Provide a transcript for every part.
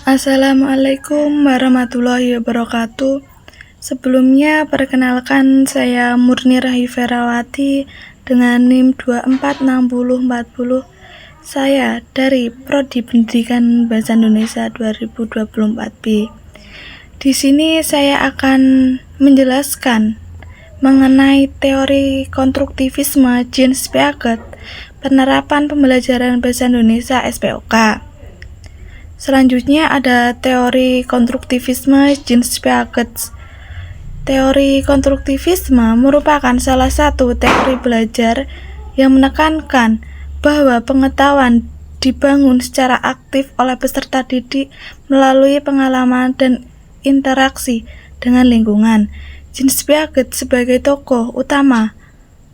Assalamualaikum warahmatullahi wabarakatuh. Sebelumnya perkenalkan, saya Murni Rahi Ferawati dengan NIM 246040. Saya dari Prodi Pendidikan Bahasa Indonesia 2024B. Di sini saya akan menjelaskan mengenai teori konstruktivisme Jean Piaget, penerapan pembelajaran bahasa Indonesia SPOK. Selanjutnya ada teori konstruktivisme Jean Piaget. Teori konstruktivisme merupakan salah satu teori belajar yang menekankan bahwa pengetahuan dibangun secara aktif oleh peserta didik melalui pengalaman dan interaksi dengan lingkungan. Jean Piaget sebagai tokoh utama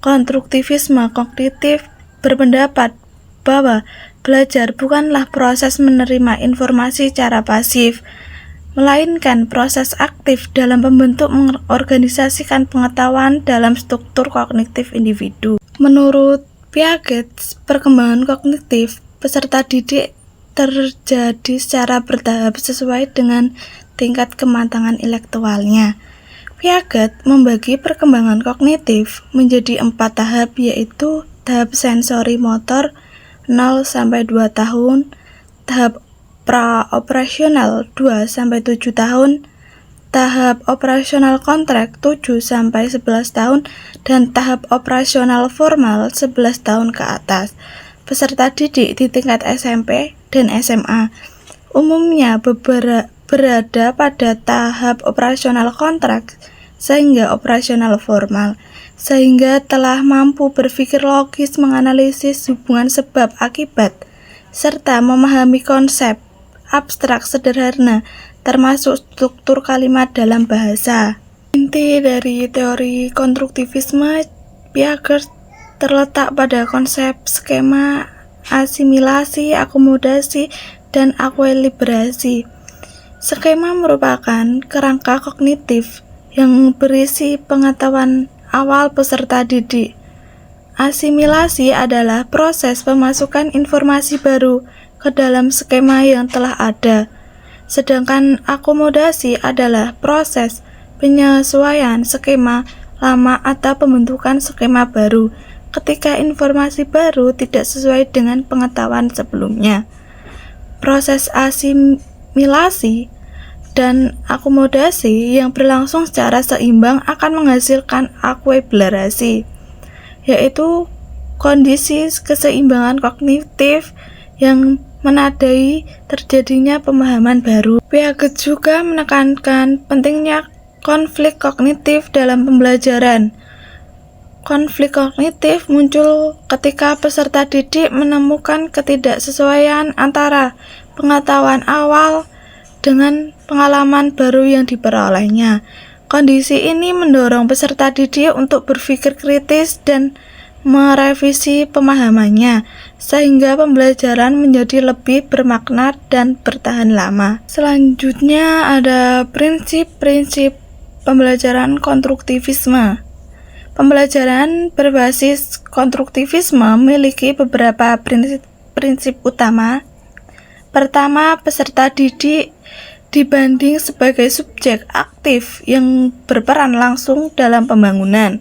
konstruktivisme kognitif berpendapat bahwa belajar bukanlah proses menerima informasi secara pasif, melainkan proses aktif dalam membentuk mengorganisasikan pengetahuan dalam struktur kognitif individu. Menurut Piaget, perkembangan kognitif peserta didik terjadi secara bertahap sesuai dengan tingkat kematangan intelektualnya. Piaget membagi perkembangan kognitif menjadi 4 tahap, yaitu tahap sensori motor 0-2 tahun, tahap pra-operasional 2-7 tahun, tahap operasional kontrak 7-11 tahun, dan tahap operasional formal 11 tahun ke atas. Peserta didik di tingkat SMP dan SMA umumnya berada pada tahap operasional kontrak sehingga operasional formal, sehingga telah mampu berpikir logis, menganalisis hubungan sebab akibat, serta memahami konsep abstrak sederhana termasuk struktur kalimat dalam bahasa. Inti dari teori konstruktivisme Piaget terletak pada konsep skema asimilasi, akomodasi, dan ekuilibrasi. Skema merupakan kerangka kognitif yang berisi pengetahuan awal peserta didik. Asimilasi adalah proses pemasukan informasi baru ke dalam skema yang telah ada, sedangkan akomodasi adalah proses penyesuaian skema lama atau pembentukan skema baru ketika informasi baru tidak sesuai dengan pengetahuan sebelumnya. Proses asimilasi dan akomodasi yang berlangsung secara seimbang akan menghasilkan ekuilibrasi, yaitu kondisi keseimbangan kognitif yang menandai terjadinya pemahaman baru. Piaget juga menekankan pentingnya konflik kognitif dalam pembelajaran. Konflik kognitif muncul ketika peserta didik menemukan ketidaksesuaian antara pengetahuan awal dengan pengalaman baru yang diperolehnya. Kondisi ini mendorong peserta didik untuk berpikir kritis dan merevisi pemahamannya, sehingga pembelajaran menjadi lebih bermakna dan bertahan lama. Selanjutnya ada prinsip-prinsip pembelajaran konstruktivisme. Pembelajaran berbasis konstruktivisme memiliki beberapa prinsip utama. Pertama, peserta didik dibanding sebagai subjek aktif yang berperan langsung dalam pembangunan.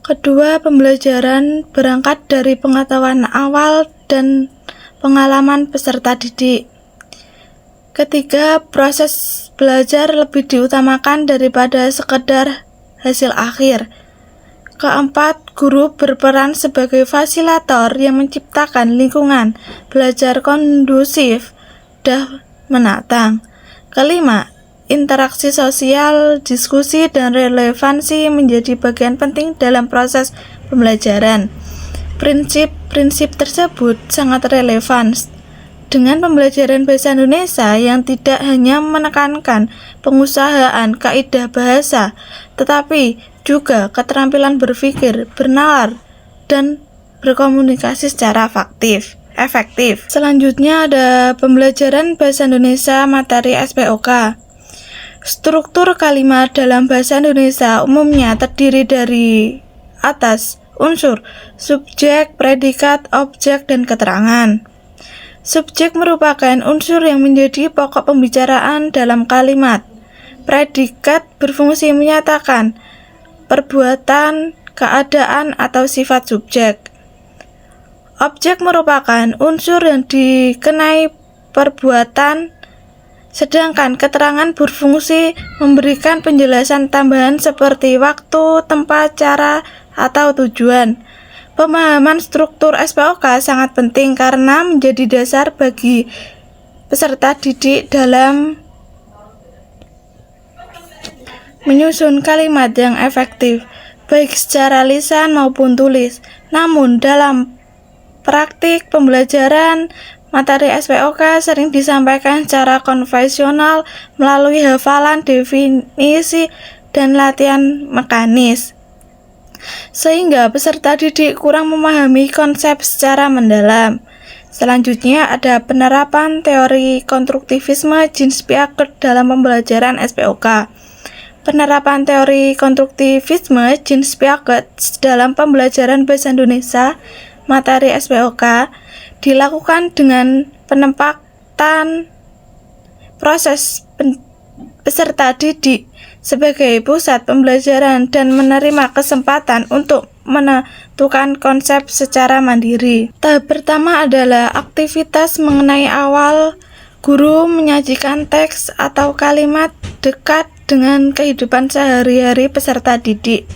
Kedua, pembelajaran berangkat dari pengetahuan awal dan pengalaman peserta didik. Ketiga, proses belajar lebih diutamakan daripada sekedar hasil akhir. Keempat, guru berperan sebagai fasilitator yang menciptakan lingkungan belajar kondusif dan menantang. Kelima, interaksi sosial, diskusi, dan relevansi menjadi bagian penting dalam proses pembelajaran. Prinsip-prinsip tersebut sangat relevan dengan pembelajaran bahasa Indonesia yang tidak hanya menekankan pengusahaan kaidah bahasa, tetapi juga keterampilan berpikir, bernalar, dan berkomunikasi secara efektif. Selanjutnya ada pembelajaran bahasa Indonesia materi SPOK. Struktur kalimat dalam bahasa Indonesia umumnya terdiri dari atas unsur subjek, predikat, objek, dan keterangan. Subjek merupakan unsur yang menjadi pokok pembicaraan dalam kalimat. Predikat berfungsi menyatakan perbuatan, keadaan, atau sifat subjek. Objek merupakan unsur yang dikenai perbuatan, sedangkan keterangan berfungsi memberikan penjelasan tambahan seperti waktu, tempat, cara, atau tujuan. Pemahaman struktur SPOK sangat penting karena menjadi dasar bagi peserta didik dalam menyusun kalimat yang efektif, baik secara lisan maupun tulis. Namun, dalam praktik pembelajaran, materi SPOK sering disampaikan secara konvensional melalui hafalan definisi dan latihan mekanis, sehingga peserta didik kurang memahami konsep secara mendalam. Selanjutnya ada penerapan teori konstruktivisme Jeans Piaget dalam pembelajaran SPOK. Penerapan teori konstruktivisme Jeans Piaget dalam pembelajaran bahasa Indonesia materi SPOK dilakukan dengan penempatan proses peserta didik sebagai pusat pembelajaran dan menerima kesempatan untuk menentukan konsep secara mandiri. Tahap pertama adalah aktivitas mengenai awal. Guru menyajikan teks atau kalimat dekat dengan kehidupan sehari-hari peserta didik.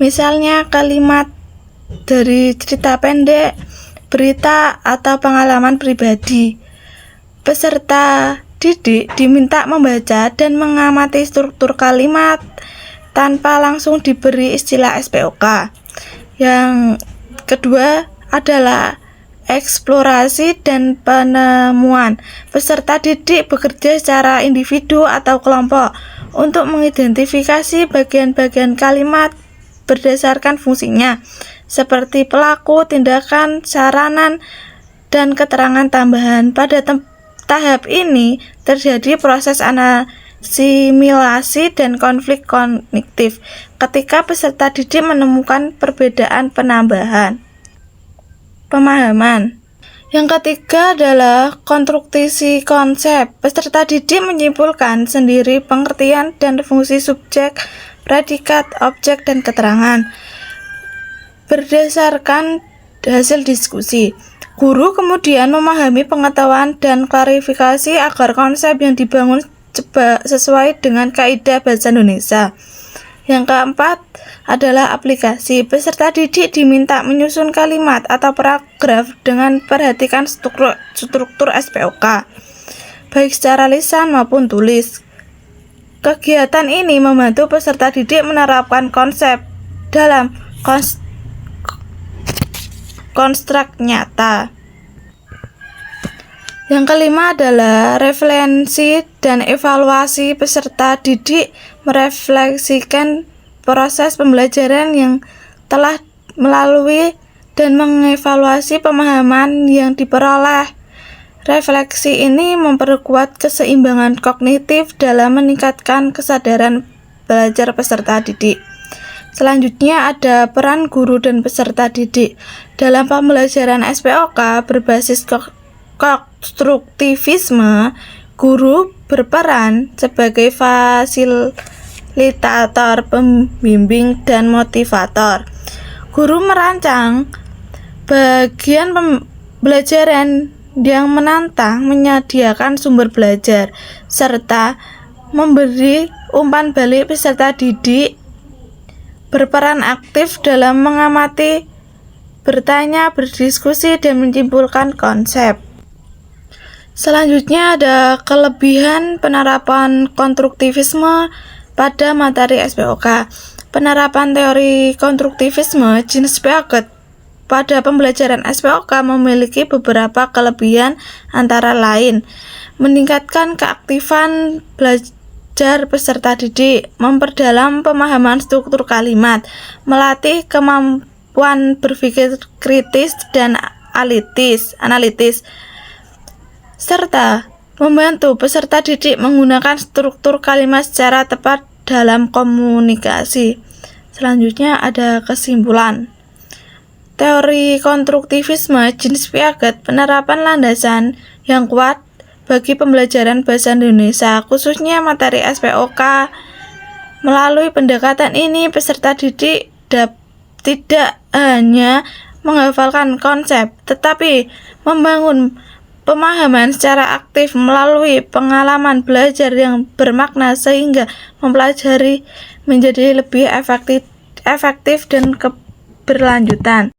Misalnya kalimat dari cerita pendek, berita, atau pengalaman pribadi. Peserta didik diminta membaca dan mengamati struktur kalimat tanpa langsung diberi istilah SPOK. Yang kedua adalah eksplorasi dan penemuan. Peserta didik bekerja secara individu atau kelompok untuk mengidentifikasi bagian-bagian kalimat berdasarkan fungsinya, seperti pelaku, tindakan, saranan, dan keterangan tambahan. Pada tahap ini terjadi proses asimilasi dan konflik kognitif ketika peserta didik menemukan perbedaan penambahan. Pemahaman. Yang ketiga adalah konstruksi konsep. Peserta didik menyimpulkan sendiri pengertian dan fungsi subjek, predikat, objek, dan keterangan berdasarkan hasil diskusi. Guru kemudian memahami pengetahuan dan klarifikasi agar konsep yang dibangun sesuai dengan kaidah bahasa Indonesia. Yang keempat adalah aplikasi. Peserta didik diminta menyusun kalimat atau paragraf dengan perhatikan struktur SPOK, baik secara lisan maupun tulis. Kegiatan ini membantu peserta didik menerapkan konsep dalam konstruk nyata. Yang kelima adalah refleksi dan evaluasi. Peserta didik merefleksikan proses pembelajaran yang telah melalui dan mengevaluasi pemahaman yang diperoleh. Refleksi ini memperkuat keseimbangan kognitif dalam meningkatkan kesadaran belajar peserta didik. Selanjutnya ada peran guru dan peserta didik. Dalam pembelajaran SPOK berbasis konstruktivisme, guru berperan sebagai fasilitator, pembimbing, dan motivator. Guru merancang bagian pembelajaran yang menantang, menyediakan sumber belajar, serta memberi umpan balik. Peserta didik berperan aktif dalam mengamati, bertanya, berdiskusi, dan menyimpulkan konsep. Selanjutnya ada kelebihan penerapan konstruktivisme pada materi SPOK. Penerapan teori konstruktivisme Jeans Piaget pada pembelajaran SPOK memiliki beberapa kelebihan, antara lain meningkatkan keaktifan belajar peserta didik, memperdalam pemahaman struktur kalimat, melatih kemampuan berpikir kritis dan analitis, serta membantu peserta didik menggunakan struktur kalimat secara tepat dalam komunikasi. Selanjutnya ada kesimpulan. teori konstruktivisme Jean Piaget, penerapan landasan yang kuat bagi pembelajaran bahasa Indonesia, khususnya materi SPOK. Melalui pendekatan ini, peserta didik tidak hanya menghafalkan konsep, tetapi membangun pemahaman secara aktif melalui pengalaman belajar yang bermakna sehingga mempelajari menjadi lebih efektif dan keberlanjutan.